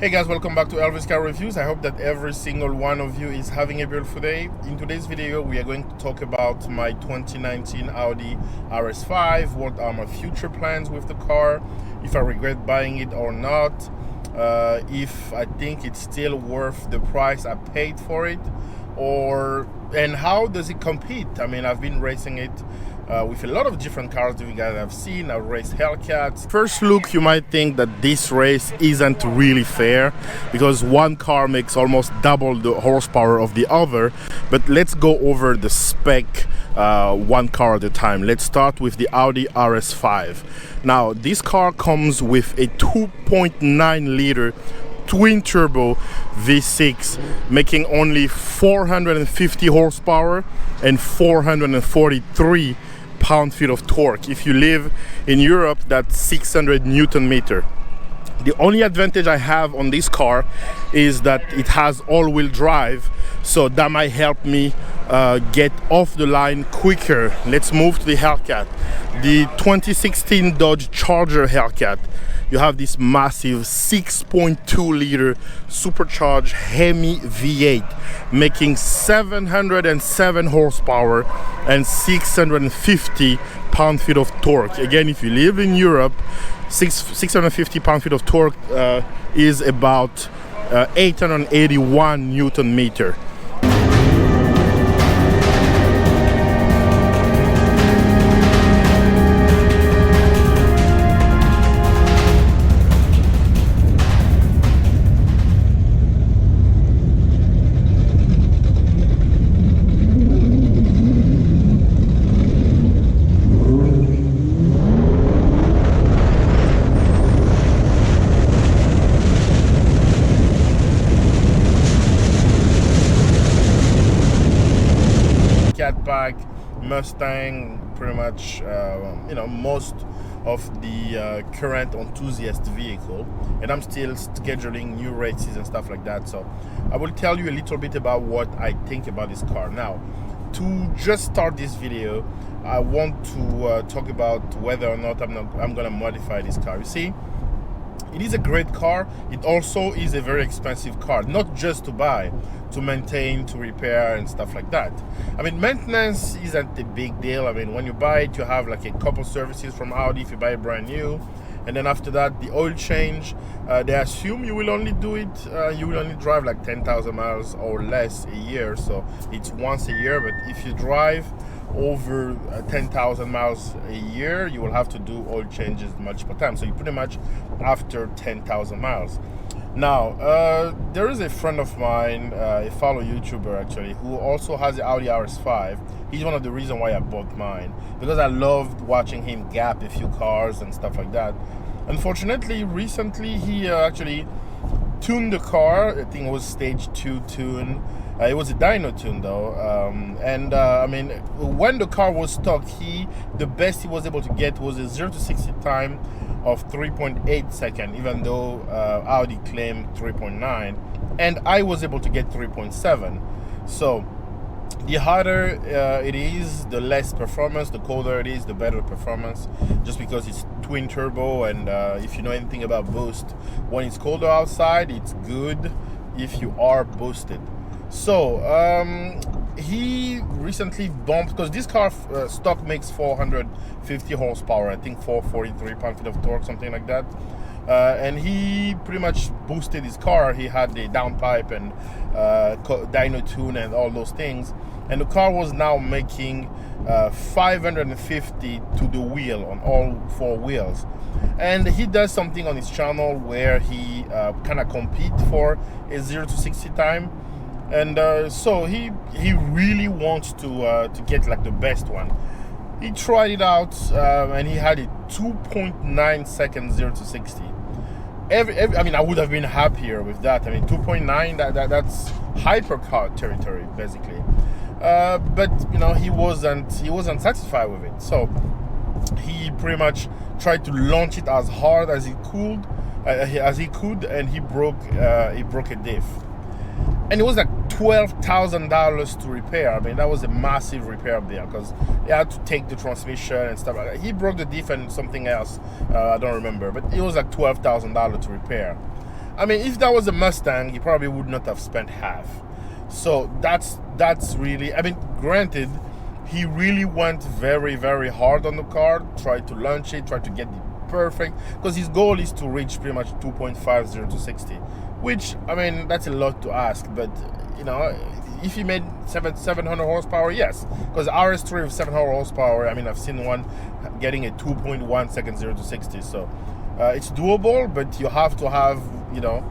Hey guys, welcome back to Elvis Car Reviews. I hope that every single one of you is having a beautiful day. In today's video, we are going to talk about my 2019 Audi RS5, what are my future plans with the car, if I regret buying it or not, if I think it's still worth the price I paid for it, and how does it compete. I mean, I've been racing it with a lot of different cars that you guys have seen. I've raced Hellcats. First look, you might think that this race isn't really fair because one car makes almost double the horsepower of the other. But let's go over the spec one car at a time. Let's start with the Audi RS5. Now, this car comes with a 2.9 liter twin turbo V6, making only 450 horsepower and 443 pound-feet of torque. If you live in Europe, that's 600 Newton meter. The only advantage I have on this car is that it has all-wheel drive, so that might help me get off the line quicker. Let's move to the Hellcat. The 2016 Dodge Charger Hellcat. You have this massive 6.2 liter supercharged Hemi V8, making 707 horsepower and 650 pound-feet of torque. Again, if you live in Europe, 650 pound-feet of torque is about 881 Newton meter. Catback, Mustang, pretty much most of the current enthusiast vehicle, and I'm still scheduling new races and stuff like that, so I will tell you a little bit about what I think about this car. Now, to just start this video, I want to talk about whether or not I'm gonna modify this car. You see, it is a great car. It also is a very expensive car, not just to buy, to maintain, to repair and stuff like that. I mean, maintenance isn't a big deal. I mean, when you buy it, you have like a couple services from Audi if you buy it brand new, and then after that, the oil change, they assume you will only do it, you will only drive like 10,000 miles or less a year, so it's once a year. But if you drive over 10,000 miles a year, you will have to do oil changes multiple times, so you pretty much after 10,000 miles. Now, there is a friend of mine, a fellow YouTuber actually, who also has the Audi RS5. He's one of the reasons why I bought mine, because I loved watching him gap a few cars and stuff like that. Unfortunately, recently he actually tuned the car. I think it was stage 2 tune. It was a dyno tune though, I mean, when the car was stock, the best he was able to get was a 0 to 60 time of 3.8 seconds, even though Audi claimed 3.9, and I was able to get 3.7. So the harder it is, the less performance. The colder it is, the better performance, just because it's twin turbo, and if you know anything about boost, when it's colder outside, it's good if you are boosted. So he recently bumped, because this car stock makes 450 horsepower, I think 443 pound-feet of torque, something like that, and he pretty much boosted his car. He had the downpipe and dyno tune and all those things, and the car was now making 550 to the wheel on all four wheels. And he does something on his channel where he kind of compete for a 0 to 60 time. And so he really wants to get like the best one. He tried it out, and he had a 2.9 second 0 to 60. I mean, I would have been happier with that. I mean, 2.9, that's hypercar territory basically. But you know, he wasn't satisfied with it. So he pretty much tried to launch it as hard as he could, and he broke a diff. And it was like $12,000 to repair. I mean, that was a massive repair there, because he had to take the transmission and stuff like that. He broke the diff and something else, I don't remember, but it was like $12,000 to repair. I mean, if that was a Mustang, he probably would not have spent half. So that's really, I mean, granted, he really went very, very hard on the car, tried to launch it, tried to get it perfect, because his goal is to reach pretty much 2.50 to 60, which, I mean, that's a lot to ask, but, you know, if he made 700 horsepower, yes, because RS3 with 700 horsepower, I mean, I've seen one getting a 2.1 second 0 to 60, so it's doable, but you have to have, you know,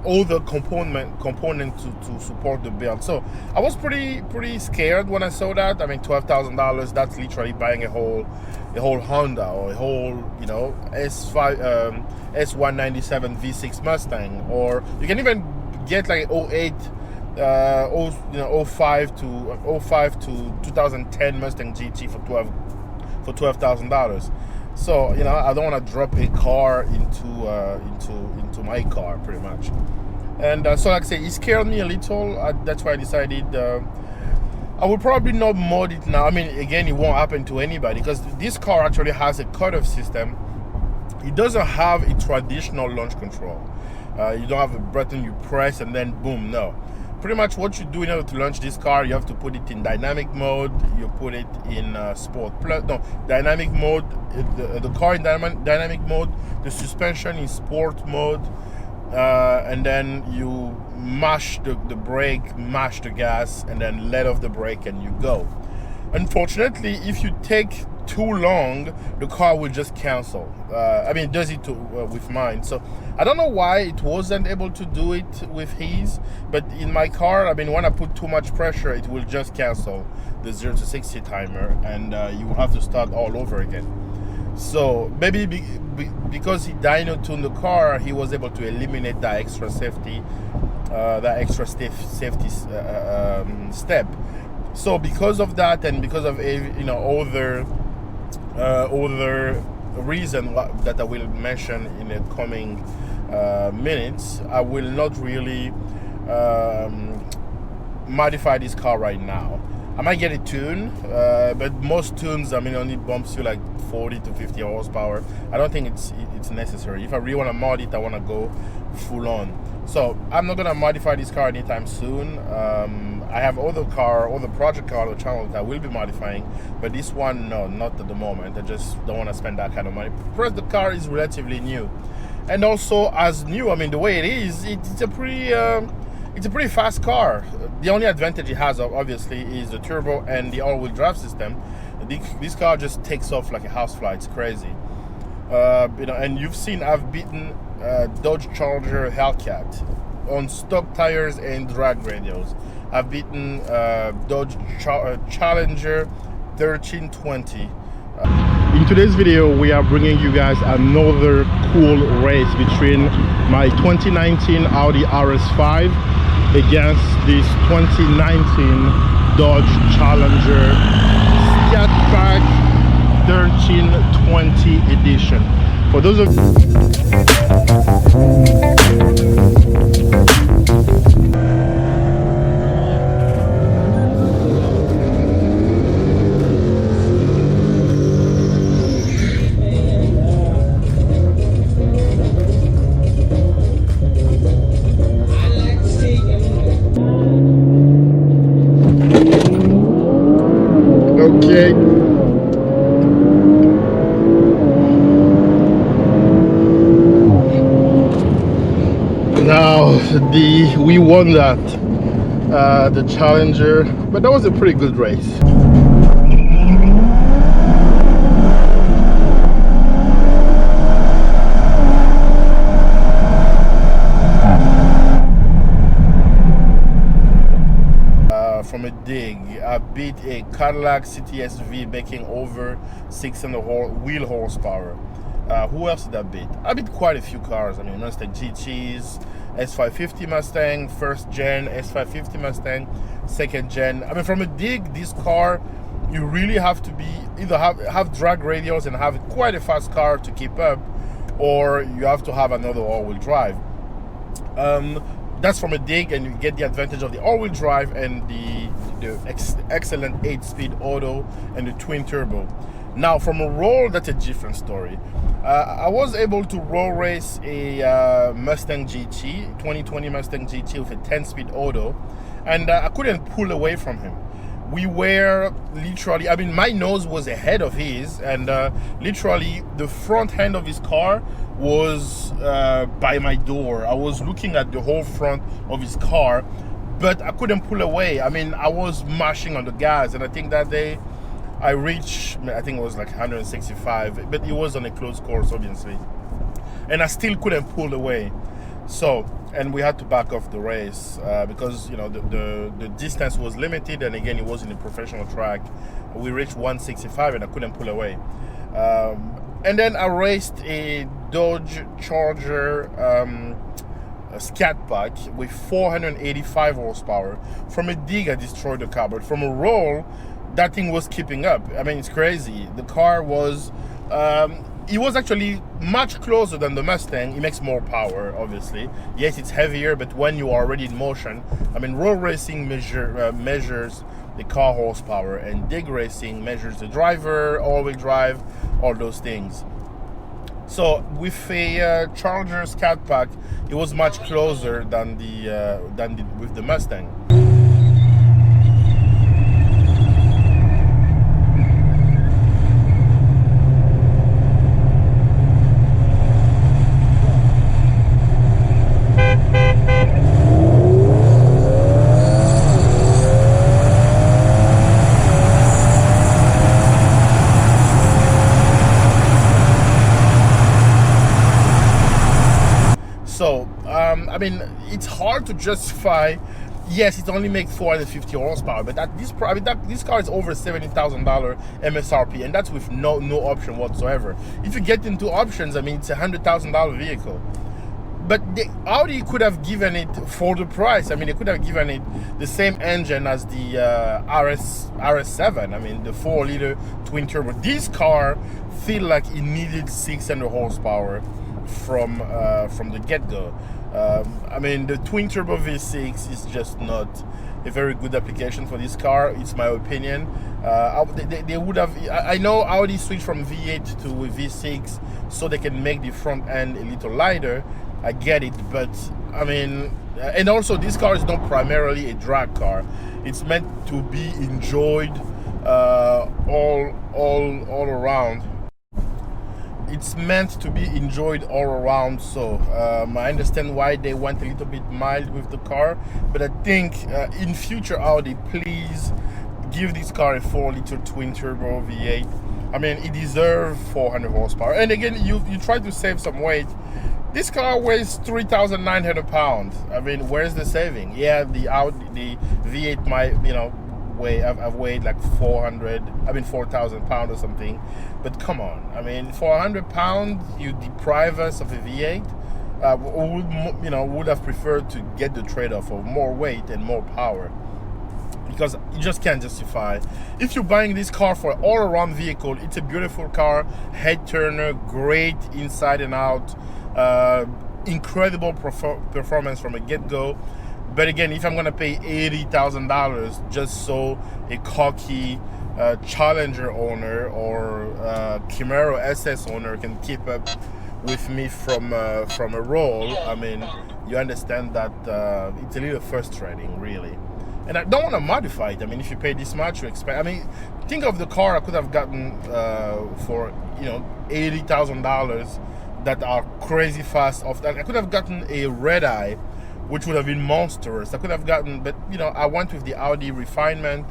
all the component to support the build. So I was pretty scared when I saw that. I mean, $12,000, that's literally buying a whole Honda or a whole, you know, S5 S197 V6 Mustang, or you can even get like 08 05 to 2010 Mustang GT for $12,000. So, you know, I don't want to drop a car into my car, pretty much. And so, like I say, it scared me a little. That's why I decided I will probably not mod it now. I mean, again, it won't happen to anybody, because this car actually has a cutoff system. It doesn't have a traditional launch control. You don't have a button you press and then boom, no. Pretty much what you do in order to launch this car, you have to put it in dynamic mode, you put it in dynamic mode, the car in dynamic mode, the suspension in sport mode, and then you mash the brake, mash the gas, and then let off the brake and you go. Unfortunately, if you take too long, the car will just cancel. I mean, it does it with mine. So I don't know why it wasn't able to do it with his, but in my car, I mean, when I put too much pressure, it will just cancel the 0 to 60 timer, and you will have to start all over again. So maybe because he dyno tuned the car, he was able to eliminate that extra safety, step. So because of that, and because of other reason that I will mention in the coming minutes, I will not really modify this car right now. I might get it tuned, but most tunes, I mean, only bumps you like 40 to 50 horsepower. I don't think it's necessary. If I really want to mod it, I want to go full on. So I'm not gonna modify this car anytime soon. I have other project car on the channel that I will be modifying, but this one, no, not at the moment. I just don't want to spend that kind of money. Plus, the car is relatively new, and also as new, I mean, the way it is, it's a pretty fast car. The only advantage it has, obviously, is the turbo and the all-wheel drive system. This car just takes off like a housefly. It's crazy. You know, and you've seen I've beaten Dodge Charger Hellcat on stock tires and drag radials. I've beaten Dodge Challenger 1320. In today's video, we are bringing you guys another cool race between my 2019 Audi RS5 against this 2019 Dodge Challenger Scat 1320 edition. For those of okay. Now we won that, the Challenger, but that was a pretty good race. From a dig, I beat a Cadillac CTS-V making over 600 wheel horsepower. Who else did I beat? I beat quite a few cars. I mean, Mustang GTs, S550 Mustang, first gen, S550 Mustang, second gen. I mean, from a dig, this car, you really have to be either have drag radials and have quite a fast car to keep up, or you have to have another all-wheel drive. That's from a dig, and you get the advantage of the all-wheel drive and the excellent 8-speed auto and the twin turbo. Now, from a roll, that's a different story. I was able to roll race a Mustang GT, 2020 Mustang GT with a 10-speed auto, and I couldn't pull away from him. We were literally, I mean, my nose was ahead of his, and literally the front end of his car was by my door. I was looking at the whole front of his car, but I couldn't pull away. I mean, I was mashing on the gas, and I think that day I reached, I think it was like 165, but it was on a close course, obviously. And I still couldn't pull away. So, and we had to back off the race because, you know, the distance was limited, and again, it was in a professional track. We reached 165 and I couldn't pull away. And then I raced a Dodge Charger a Scat Pack with 485 horsepower. From a dig, I destroyed the car, but from a roll, that thing was keeping up. I mean, it's crazy. The car was, it was actually much closer than the Mustang. It makes more power, obviously. Yes, it's heavier, but when you are already in motion, I mean, road racing measures the car horsepower, and dig racing measures the driver, all-wheel drive, all those things. So with a Charger Scat Pack, it was much closer than with the Mustang. So, I mean, it's hard to justify. Yes, it only makes 450 horsepower, but this car is over $70,000 MSRP, and that's with no option whatsoever. If you get into options, I mean, it's a $100,000 vehicle. But the Audi could have given it for the price. I mean, they could have given it the same engine as the RS7. I mean, the 4-liter twin turbo. This car feel like it needed 600 horsepower from the get-go. I mean, the twin turbo V6 is just not a very good application for this car. It's my opinion. They would have. I know Audi switched from V8 to V6 so they can make the front end a little lighter. I get it, but I mean, and also this car is not primarily a drag car. It's meant to be enjoyed all around. It's meant to be enjoyed all around, so I understand why they went a little bit mild with the car, but I think in future Audi, please give this car a 4-liter twin turbo V8. I mean, it deserves 400 horsepower. And again, you try to save some weight. This car weighs 3,900 pounds. I mean, where's the saving? Yeah, the V8 might, you know, I've weighed like 4,000 pounds or something, but come on, I mean, for 100 pounds you deprive us of a V8. Would have preferred to get the trade-off of more weight and more power, because you just can't justify. If you're buying this car for an all-around vehicle, it's a beautiful car, head turner, great inside and out, incredible performance from a get-go. But again, if I'm gonna pay $80,000 just so a cocky Challenger owner or Camaro SS owner can keep up with me from a roll, I mean, you understand that it's a little frustrating, really. And I don't want to modify it. I mean, if you pay this much, you expect. I mean, think of the car I could have gotten for $80,000 that are crazy fast. I could have gotten a red eye, which would have been monstrous. I could have gotten, but I went with the Audi refinement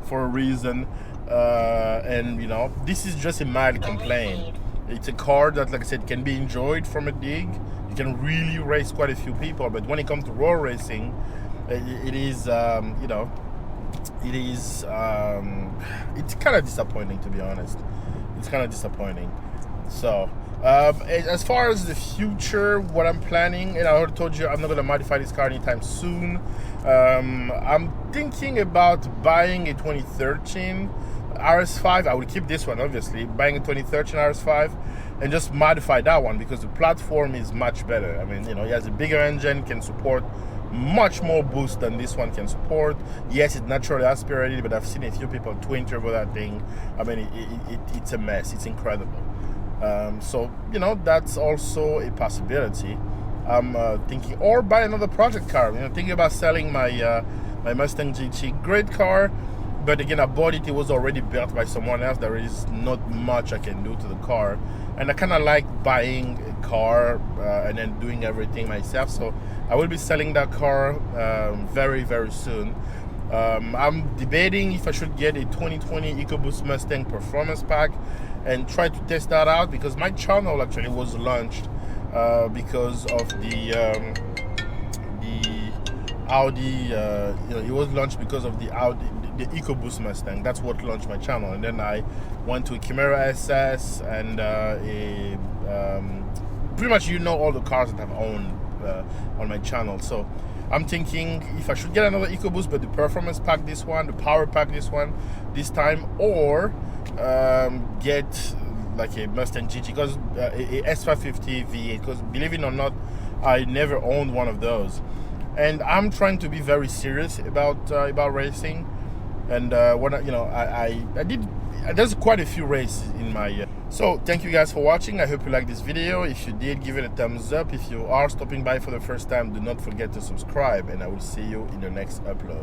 for a reason, and this is just a mild complaint. It's a car that, like I said, can be enjoyed from a dig. You can really race quite a few people, but when it comes to road racing, it is, it's kind of disappointing, to be honest. It's kind of disappointing. So, as far as the future, what I'm planning, and I already told you I'm not going to modify this car anytime soon. I'm thinking about buying a 2013 RS5. I will keep this one, obviously. Buying a 2013 RS5 and just modify that one, because the platform is much better. I mean, you know, it has a bigger engine, can support much more boost than this one can support. Yes, it's naturally aspirated, but I've seen a few people twin turbo that thing. I mean, it's a mess. It's incredible. So, you know, that's also a possibility. I'm thinking, or buy another project car. You know, thinking about selling my my Mustang GT. Great car, but again, I bought it. It was already built by someone else. There is not much I can do to the car, and I kind of like buying a car and then doing everything myself. So I will be selling that car very, very soon. I'm debating if I should get a 2020 EcoBoost Mustang Performance Pack and try to test that out, because my channel actually was launched because of the Audi. You know, it was launched because of the Audi, the EcoBoost Mustang. That's what launched my channel. And then I went to a Chimera SS and pretty much, you know, all the cars that I've owned on my channel. So I'm thinking if I should get another EcoBoost, but the performance pack this one, the power pack this time, or get like a Mustang GT, because a S550 V8, because believe it or not, I never owned one of those, and I'm trying to be very serious about racing. And when I did, there's quite a few races in my so thank you guys for watching. I hope you liked this video. If you did, give it a thumbs up. If you are stopping by for the first time, do not forget to subscribe, and I will see you in the next upload.